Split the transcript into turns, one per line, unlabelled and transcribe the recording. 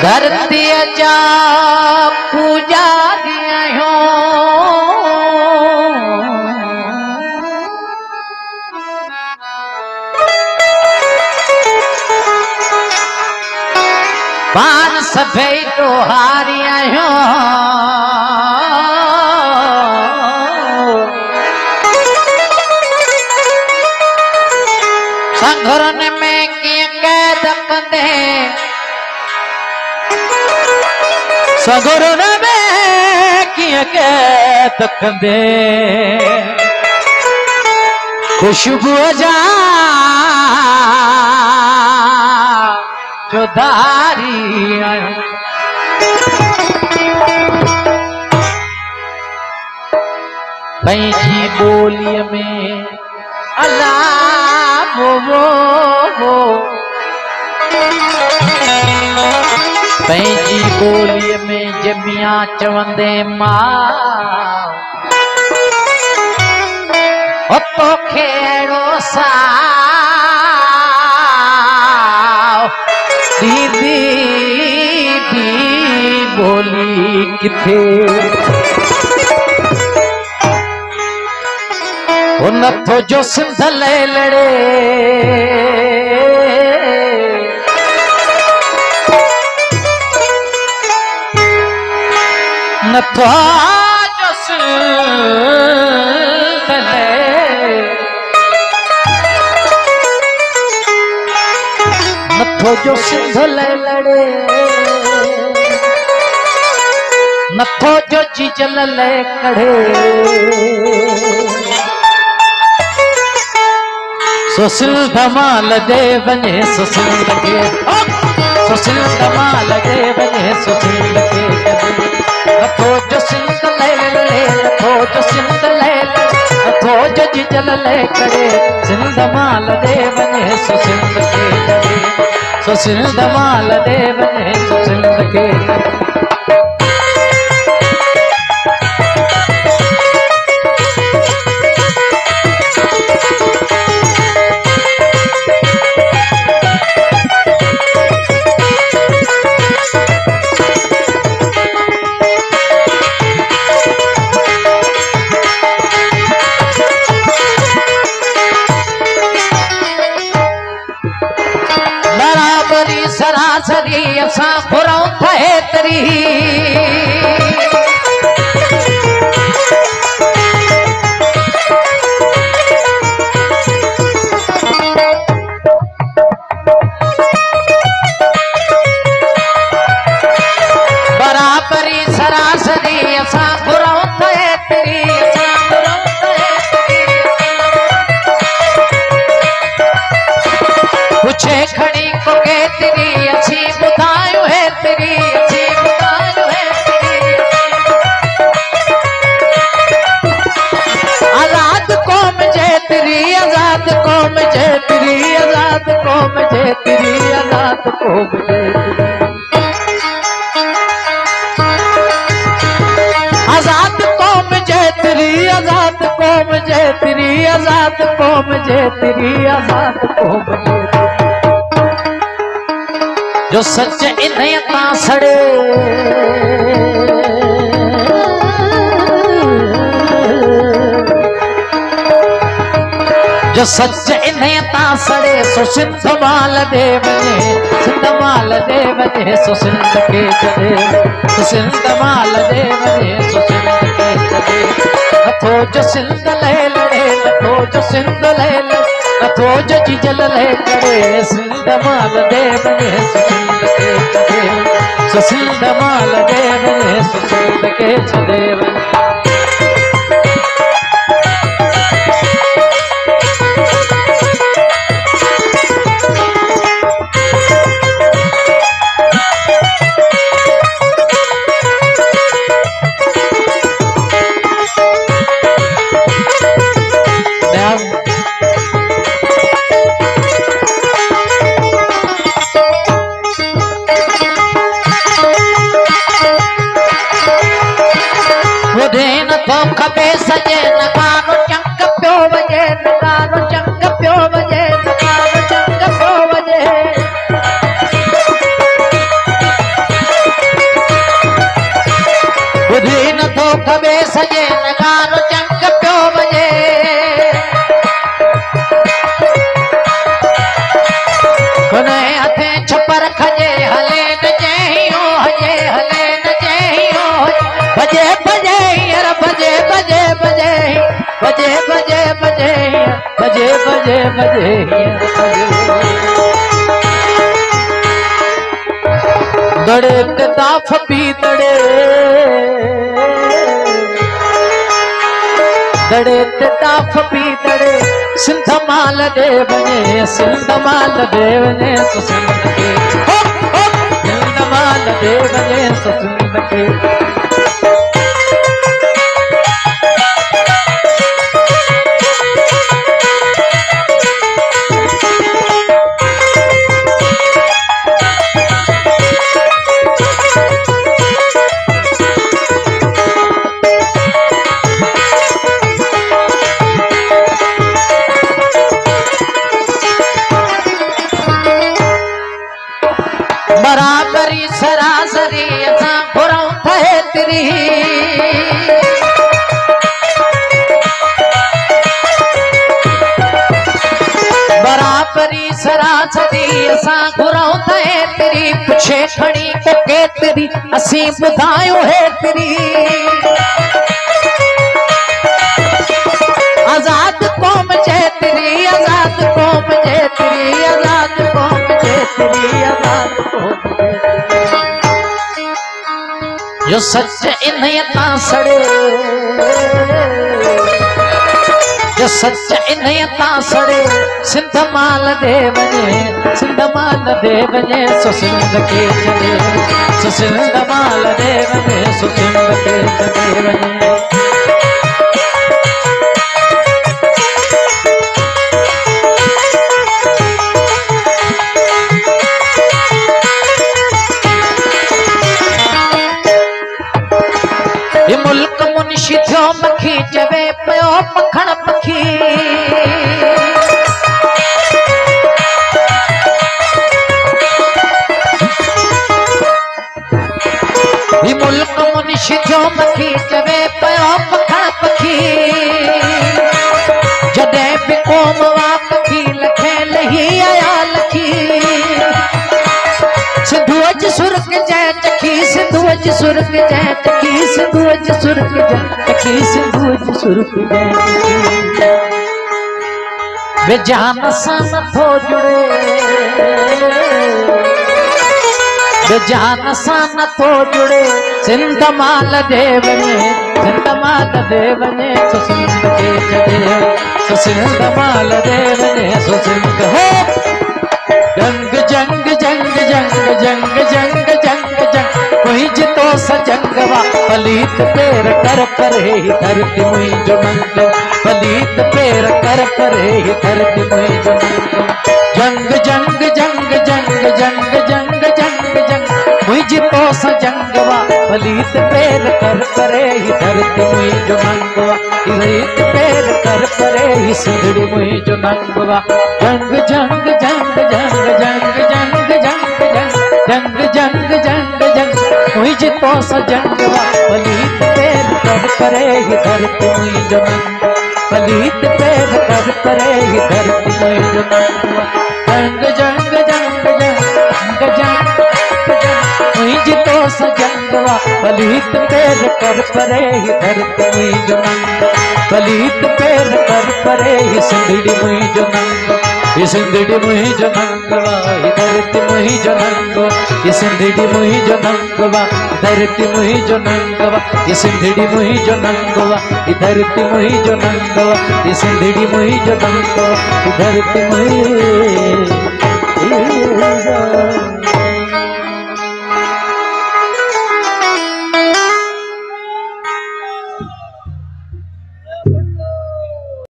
धरती जा पूजा दिया हो पान सभई तो हारिया हो संघरन में किए कैद कंदे सगुरन में किए कैद कंदे खुशबू जा चौधारी पंहिंजी बोलीअ में अल्लाह वो पंहिंजी बोलीअ में जमिया चवंदे मां तोखे अहिड़ो सा दीदी दी बोली किथे नथो जो सिंध ले लड़े नथो जो सिंध ले नथो जो सिंध ले लड़े नथो जो चीजल ले कढ़े सुसिल धमाल दे बने सुसिल लगे सुसिल धमाल दे बने सुसिल लगे नथो जो सिंध ले लड़े नथो जो सिंध ले नथो जो चीजल ले कढ़े सिंध माल दे बने सुसिल लगे सुसिल धमाल दे बने सुसिल लगे सरासरी असा घुरऊं थे तरी बराबरी सरासरी असा घुरऊं थे तरी पुछे खड़ी को केतरी अच्छी बुधायूं है तेरी अच्छी बुधायूं है तेरी आजाद कौम जे तेरी आजाद कौम जे तेरी आजाद कौम जे तेरी आजाद कौम जे आजाद कौम जे तेरी आजाद कौम जे तेरी आजाद कौम जे तेरी आजाद कौम जे जो सच इन्हें ता सड़े जो सच इन्हें ता सड़े सो सिंध माल दे बने सिंध माल दे बने सो सिंध के चले सो सिंध माल दे बने सो सिंध के चले नथो जो सिंध ले लड़े नथो जो सिंध ले लड़े नथो जो चीजल ले करे सिंध माल दे बने सिंध के चले सिंध माल दे बने सिंध के चले खबे सजे नगारो चंग प्यो वजे नगारो चंग प्यो वजे नगारो चंग प्यो वजे बुधी न थो खबे सजे नगारो चंग प्यो वजे कोने हथे छपर खजे हले न जहियो हजे हले न जहियो बजे बजे यार बजे बजे बजे बजे बजे बजे बजे बजे बजे दड़े ताफ पी दड़े दड़े ताफ पी दड़े सिंध माल दे बने सिंध माल दे बने सिंध के सिंध माल दे बने सिंध के बराबरी सरासरी असां घुरऊं थे तेरी बराबरी सरासरी असां घुरऊं थे तेरी पुछे खड़ी को केतरी असीं ॿुधायूं हे तेरी आजाद कौम जे तेरी आजाद कौम जे तेरी आजाद कौम जे तेरी आजाद जो सच इन्हें ता सड़े जो सच इन्हें ता सड़े सिंध माल दे वने सिंध माल दे वने सो सिंध के चले सो सिंध माल दे वने सो सिंध के चले वने ये मुल्क मुनिशी थियो मखी चवे पयो पखण पखी ये मुल्क मुनिशी थियो मखी चवे पयो पखण पखी जडे भी कोम वा पखी लखे लही आया लखी सिंधुअज सुर्ख जय चखी सिंधुअज सुर्ख जय चखी सिंधुअज सुर्ख जय चखी सिंधुअज सुर्ख जय वे जान सां नथो जुड़े वे जान सां नथो जुड़े सिंध माल दे वने सिंध माल दे वने सो सिंध के जड़े सो सिंध माल दे वने सो सिंध हो जंग जंग जंग जंग जंग जंग जंग जंग कोई जितो सजंगवा पलीत पैर कर परे ही धरती मुई जो नंग पलीत पैर कर परे ही धरती मुई जो नंग जंग जंग जंग जंग जंग जंग जंग मुई जितो सजंगवा पलीत पैर कर परे ही धरती मुई जो नंगवा पलीत पैर कर परे ही सिंधड़ी मुई जो नंगवा जंग जंग जंग जंग जंग जंग जंग जंग जंग जंग जंग मुई जितो सजंगवा पलीत पैर कर परे ही धरती मुई जो नंग पलीत पैर कर परे ही धरती मुई जो नंगवा जंग जंग जंग जंग जंग मुई जितो सजंगवा पलीत पैर कर परे ही धरती मुई जो नंग पलीत पैर कर परे ही सिंधड़ी मुई जो नंग ये सिंधड़ी मुई जो नंगवा धरती मुई जो नंगवा ये सिंधड़ी मुई जो नंगवा धरती मुई जो नंगवा ये सिंधड़ी मुई जो नंगवा धरती मुई जो नंगवा ये सिंधड़ी मुई जो नंगवा धरती मुई